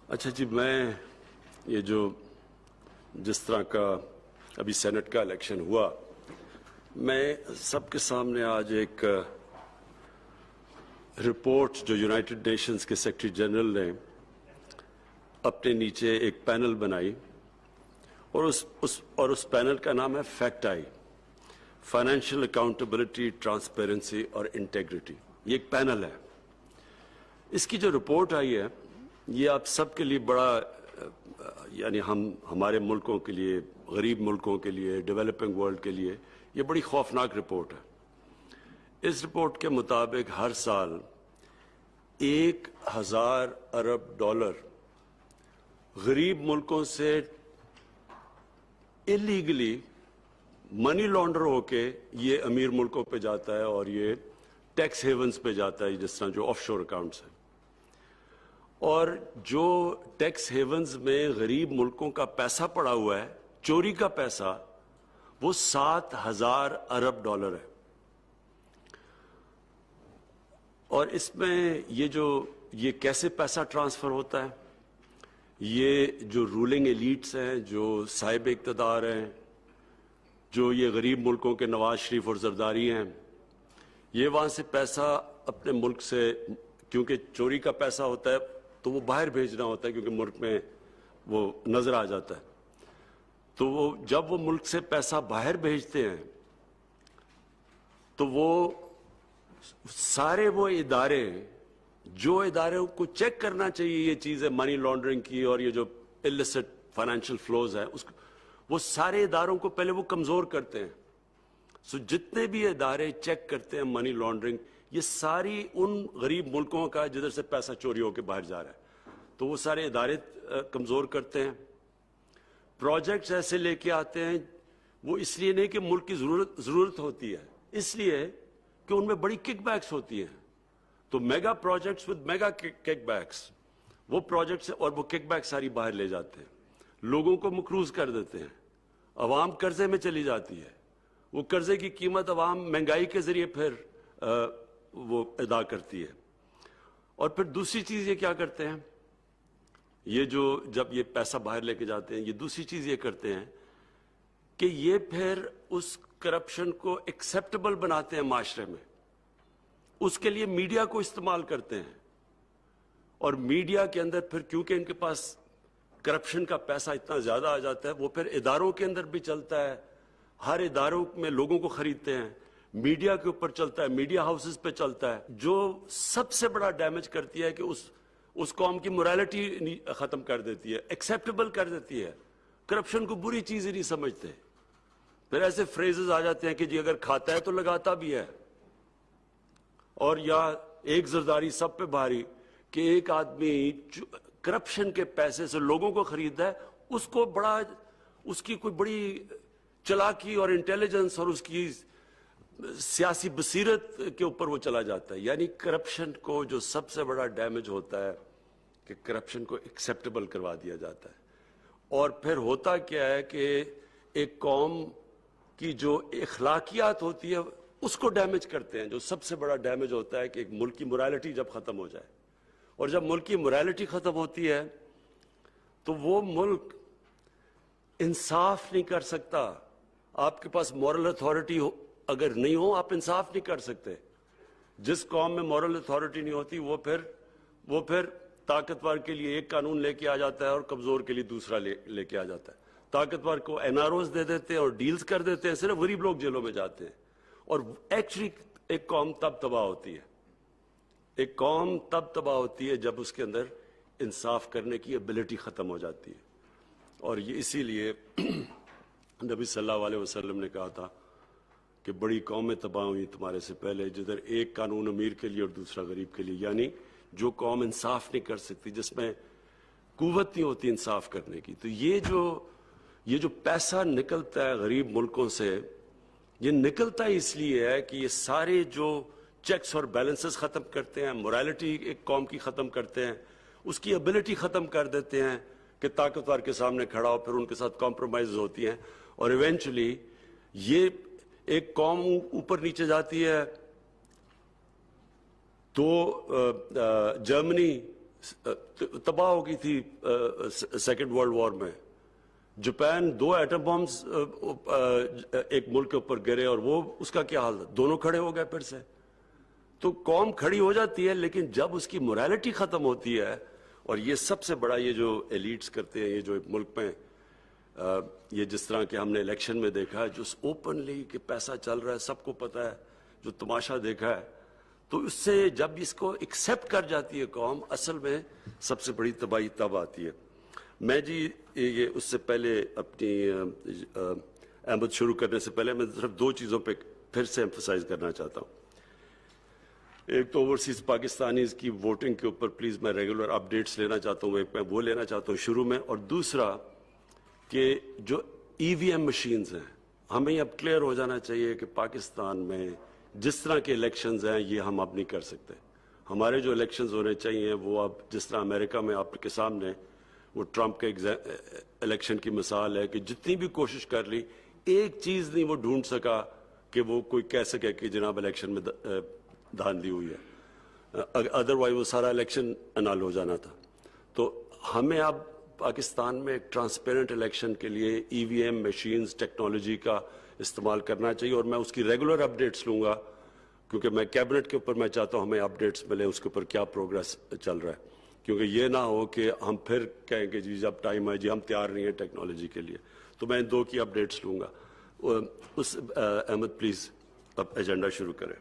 अच्छा जी, मैं ये जो जिस तरह का अभी सेनेट का इलेक्शन हुआ, मैं सबके सामने आज एक रिपोर्ट जो यूनाइटेड नेशंस के सेक्रेटरी जनरल ने अपने नीचे एक पैनल बनाई और उस पैनल का नाम है fact I, financial accountability, transparency और इंटेग्रिटी। ये एक पैनल है। इसकी जो रिपोर्ट आई है ये आप सबके लिए बड़ा, यानी हमारे मुल्कों के लिए, गरीब मुल्कों के लिए, डेवलपिंग वर्ल्ड के लिए ये बड़ी खौफनाक रिपोर्ट है। इस रिपोर्ट के मुताबिक हर साल 1000 अरब डॉलर गरीब मुल्कों से इलीगली मनी लॉन्डर होके ये अमीर मुल्कों पे जाता है और ये टैक्स हेवन्स पे जाता है, जिस तरह जो ऑफशोर अकाउंट्स हैं। और जो टैक्स हेवन्स में गरीब मुल्कों का पैसा पड़ा हुआ है, चोरी का पैसा, वो 7000 अरब डॉलर है। और इसमें ये कैसे पैसा ट्रांसफर होता है, ये जो रूलिंग एलीट्स हैं, जो साहिब इक़्तिदार हैं, जो ये गरीब मुल्कों के नवाज शरीफ और जरदारी हैं, ये वहाँ से पैसा अपने मुल्क से, क्योंकि चोरी का पैसा होता है तो वो बाहर भेजना होता है, क्योंकि मुल्क में वो नजर आ जाता है। तो जब वो मुल्क से पैसा बाहर भेजते हैं तो वो सारे वो इदारे, जो इदारे को चेक करना चाहिए ये चीज़ें मनी लॉन्ड्रिंग की और ये जो इलिसिट फाइनेंशियल फ्लोज है, उसको वो सारे इदारों को पहले वो कमज़ोर करते हैं। सो जितने भी इदारे चेक करते हैं मनी लॉन्ड्रिंग, ये सारी उन गरीब मुल्कों का जिधर से पैसा चोरी होकर बाहर जा रहा है, तो वो सारे इदारे कमज़ोर करते हैं। प्रोजेक्ट्स ऐसे लेके आते हैं, वो इसलिए नहीं कि मुल्क की ज़रूरत होती है, इसलिए कि उनमें बड़ी किकबैक्स होती हैं। तो mega projects with mega kickbacks, वो प्रोजेक्ट्स और वो किकबैक सारी बाहर ले जाते हैं, लोगों को मकरूज कर देते हैं, अवाम कर्जे में चली जाती है, वो कर्जे की कीमत अवाम महंगाई के जरिए फिर वो अदा करती है। और फिर दूसरी चीज ये क्या करते हैं, ये जो जब ये पैसा बाहर लेके जाते हैं, ये दूसरी चीज ये करते हैं कि ये फिर उस करप्शन को एक्सेप्टेबल बनाते हैं माशरे में, उसके लिए मीडिया को इस्तेमाल करते हैं। और मीडिया के अंदर फिर क्योंकि इनके पास करप्शन का पैसा इतना ज्यादा आ जाता है, वो फिर इदारों के अंदर भी चलता है, हर इदारों में लोगों को खरीदते हैं, मीडिया के ऊपर चलता है, मीडिया हाउसेस पे चलता है, जो सबसे बड़ा डैमेज करती है कि उस कौम की मोरालिटी खत्म कर देती है, एक्सेप्टेबल कर देती है। करप्शन को बुरी चीज ही नहीं समझते। फिर ऐसे फ्रेजेस आ जाते हैं कि जी अगर खाता है तो लगाता भी है, और या एक जरदारी सब पे भारी कि एक आदमी करप्शन के पैसे से लोगों को खरीदा है, उसको बड़ा, उसकी कोई बड़ी चालाकी और इंटेलिजेंस और उसकी सियासी बसीरत के ऊपर वो चला जाता है। यानी करप्शन को जो सबसे बड़ा डैमेज होता है कि करप्शन को एक्सेप्टेबल करवा दिया जाता है। और फिर होता क्या है कि एक कौम की जो इखलाकियात होती है उसको डैमेज करते हैं। जो सबसे बड़ा डैमेज होता है कि एक मुल्क की मोरालिटी जब खत्म हो जाए, और जब मुल्क की मोरालिटी खत्म होती है तो वो मुल्क इंसाफ नहीं कर सकता। आपके पास मॉरल अथॉरिटी अगर नहीं हो, आप इंसाफ नहीं कर सकते। जिस कौम में मॉरल अथॉरिटी नहीं होती, वो फिर ताकतवर के लिए एक कानून लेके आ जाता है और कमजोर के लिए दूसरा लेके आ जाता है। ताकतवर को एनआरओज दे देते हैं और डील्स कर देते हैं, सिर्फ गरीब लोग जेलों में जाते हैं। और एक्चुअली एक कौम तब तबाह होती है, एक कौम तब तबाह होती है जब उसके अंदर इंसाफ करने की एबिलिटी खत्म हो जाती है। और ये इसीलिए नबी सल्लल्लाहु अलैहि वसल्लम ने कहा था कि बड़ी कौमें तबाह हुई तुम्हारे से पहले, जिधर एक कानून अमीर के लिए और दूसरा गरीब के लिए। यानी जो कौम इंसाफ नहीं कर सकती, जिसमें कुव्वत नहीं होती इंसाफ करने की। तो ये जो पैसा निकलता है गरीब मुल्कों से, ये निकलता इसलिए है कि ये सारे जो चेक्स और बैलेंसेस खत्म करते हैं, मोरालिटी एक कौम की खत्म करते हैं, उसकी एबिलिटी खत्म कर देते हैं कि ताकतवर के सामने खड़ा हो, फिर उनके साथ कॉम्प्रोमाइज होती हैं और इवेंचुअली ये एक कौम ऊपर नीचे जाती है। तो जर्मनी तबाह हो गई थी सेकेंड वर्ल्ड वॉर में। जापान 2 एटम बॉम्ब्स एक मुल्क के ऊपर गिरे और वो उसका क्या हाल था, दोनों खड़े हो गए फिर से। तो कौम खड़ी हो जाती है, लेकिन जब उसकी मोरालिटी खत्म होती है, और ये सबसे बड़ा ये जो एलिट्स करते हैं, ये जो मुल्क में ये जिस तरह के हमने इलेक्शन में देखा है, जो ओपनली कि पैसा चल रहा है, सबको पता है, जो तमाशा देखा है, तो उससे जब इसको एक्सेप्ट कर जाती है कौम, असल में सबसे बड़ी तबाही तब आती है। मैं जी ये उससे पहले अपनी अहमद शुरू करने से पहले मैं सिर्फ 2 चीज़ों पे फिर से एम्फसाइज करना चाहता हूँ। एक तो ओवरसीज पाकिस्तानीज की वोटिंग के ऊपर प्लीज़ मैं रेगुलर अपडेट्स लेना चाहता हूँ, एक मैं वो लेना चाहता हूँ शुरू में, और दूसरा कि जो ईवीएम मशीन्स हैं, हमें अब क्लियर हो जाना चाहिए कि पाकिस्तान में जिस तरह के इलेक्शंस हैं ये हम अब नहीं कर सकते। हमारे जो इलेक्शंस होने चाहिए वो अब जिस तरह अमेरिका में आपके सामने वो ट्रंप के इलेक्शन की मिसाल है कि जितनी भी कोशिश कर ली, एक चीज़ नहीं वो ढूंढ सका कि वो कोई कह सके कि जनाब इलेक्शन में धांधली हुई है, अदरवाइज वो सारा इलेक्शन अनाल हो जाना था। तो हमें अब पाकिस्तान में एक ट्रांसपेरेंट इलेक्शन के लिए ईवीएम मशीन्स टेक्नोलॉजी का इस्तेमाल करना चाहिए, और मैं उसकी रेगुलर अपडेट्स लूँगा, क्योंकि मैं कैबिनेट के ऊपर मैं चाहता हूँ हमें अपडेट्स मिले उसके ऊपर क्या प्रोग्रेस चल रहा है, क्योंकि ये ना हो कि हम फिर कहें कि जी जब टाइम है जी हम तैयार नहीं है टेक्नोलॉजी के लिए। तो मैं इन 2 की अपडेट्स लूँगा। अहमद प्लीज़ अब एजेंडा शुरू करें।